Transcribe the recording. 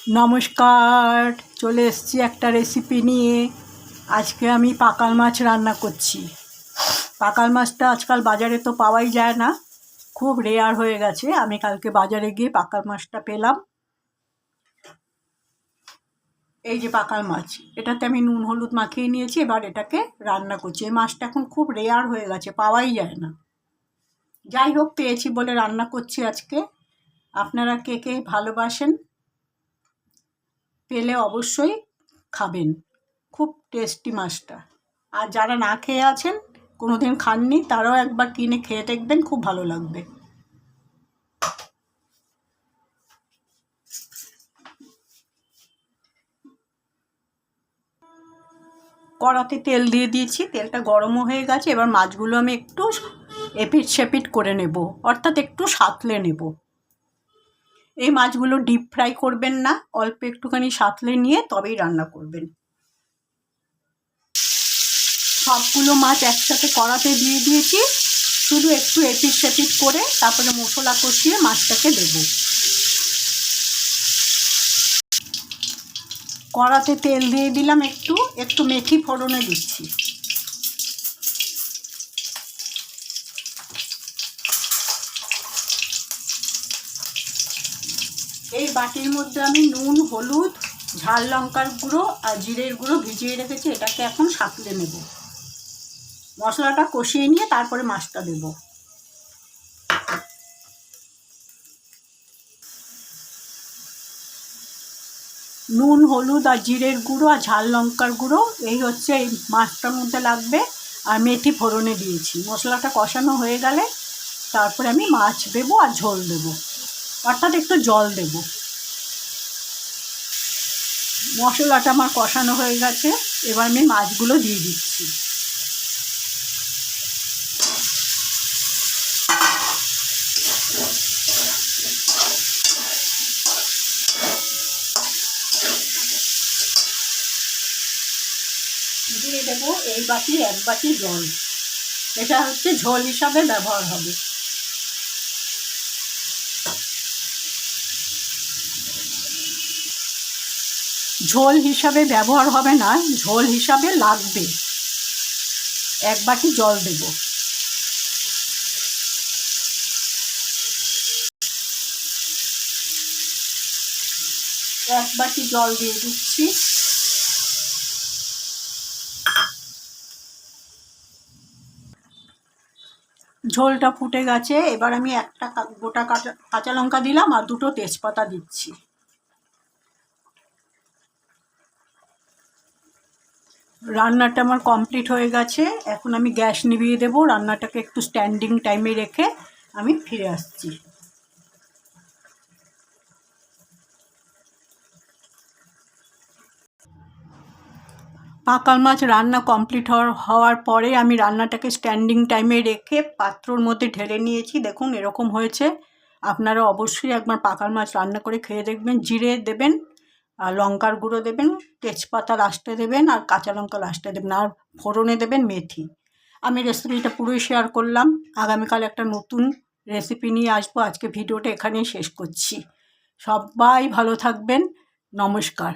নমস্কার, চলে এসেছি একটা রেসিপি নিয়ে। আজকে আমি পাকাল মাছ রান্না করছি। পাকাল মাছটা আজকাল বাজারে তো পাওয়াই যায় না, খুব রেয়ার হয়ে গেছে। আমি কালকে বাজারে গিয়ে পাকাল মাছটা পেলাম। এই যে পাকাল মাছ, এটাতে আমি নুন হলুদ মাখিয়ে নিয়েছি। এবার এটাকে রান্না করছি। এই মাছটা এখন খুব রেয়ার হয়ে গেছে, পাওয়াই যায় না। যাই হোক, পেয়েছি বলে রান্না করছি আজকে। আপনারা কে কে ভালোবাসেন, পেলে অবশ্যই খাবেন। খুব টেস্টি মাছটা। আর যারা না খেয়ে আছেন, কোনোদিন খাননি, তারাও একবার কিনে খেয়ে দেখবেন, খুব ভালো লাগবে। কড়াতে তেল দিয়ে দিয়েছি, তেলটা গরমও হয়ে গেছে। এবার মাছগুলো আমি একটু এপিট সেপিট করে নেব, অর্থাৎ একটু সাঁতলে নেব। এই মাছগুলো ডিপ ফ্রাই করবেন না, অল্প একটুখানি সাঁতলে নিয়ে তবেই রান্না করবেন। সবগুলো মাছ একসাথে কড়াতে দিয়ে দিয়েছি, শুধু একটু এপিট সেপিট করে তারপরে মশলা কষিয়ে মাছটাকে দেব। কড়াতে তেল দিয়ে দিলাম, একটু মেথি ফোড়নে দিচ্ছি। এই বাটির মধ্যে আমি নুন হলুদ ঝাল লঙ্কার গুঁড়ো আর জিরের গুঁড়ো ভিজিয়ে রেখেছি, এটাকে এখন সাঁতলে নেব। মশলাটা কষিয়ে নিয়ে তারপরে মাছটা দেব। নুন হলুদ আর জিরের গুঁড়ো আর ঝাল লঙ্কার গুঁড়ো এই হচ্ছে এই মাছটার মধ্যে লাগবে। আর মেথি ফোড়নে দিয়েছি। মশলাটা কষানো হয়ে গেলে তারপরে আমি মাছ দেবো আর ঝোল দেবো, অর্থাৎ একটু জল দেব। মশলাটা আমার কষানো হয়ে গেছে, এবার আমি মাছগুলো দিয়ে দিচ্ছি। দিয়ে দেবো এই বাটি 1 বাটি জল। এটা হচ্ছে ঝোল হিসাবে ব্যবহার হবে। ঝোল হিসাবে ব্যবহার হবে না, ঝোল হিসাবে লাগবে। 1 বাটি জল দেব। এক বাটি জল দিয়ে দিচ্ছি। ঝোলটা ফুটে গেছে, এবার আমি একটা গোটা কাঁচা লঙ্কা দিলাম আর 2টো তেজপাতা দিচ্ছি। রান্নাটা আমার কমপ্লিট হয়ে গেছে। এখন আমি গ্যাস নিভিয়ে দেবো। রান্নাটাকে একটু স্ট্যান্ডিং টাইমে রেখে আমি ফিরে আসছি। পাকাল মাছ রান্না কমপ্লিট হওয়ার পরে আমি রান্নাটাকে স্ট্যান্ডিং টাইমে রেখে পাত্রর মধ্যে ঢেলে নিয়েছি। দেখুন এরকম হয়েছে। আপনারা অবশ্যই একবার পাকাল মাছ রান্না করে খেয়ে দেখবেন। জিরে দেবেন আর লঙ্কার গুঁড়ো দেবেন, তেজপাতা লাস্টে দেবেন আর কাঁচা লঙ্কা লাস্টে দেবেন, আর ফোড়নে দেবেন মেথি। আমি রেসিপিটা পুরোই শেয়ার করলাম। আগামীকাল একটা নতুন রেসিপি নিয়ে আসবো। আজকে ভিডিওটা এখানেই শেষ করছি। সবাই ভালো থাকবেন। নমস্কার।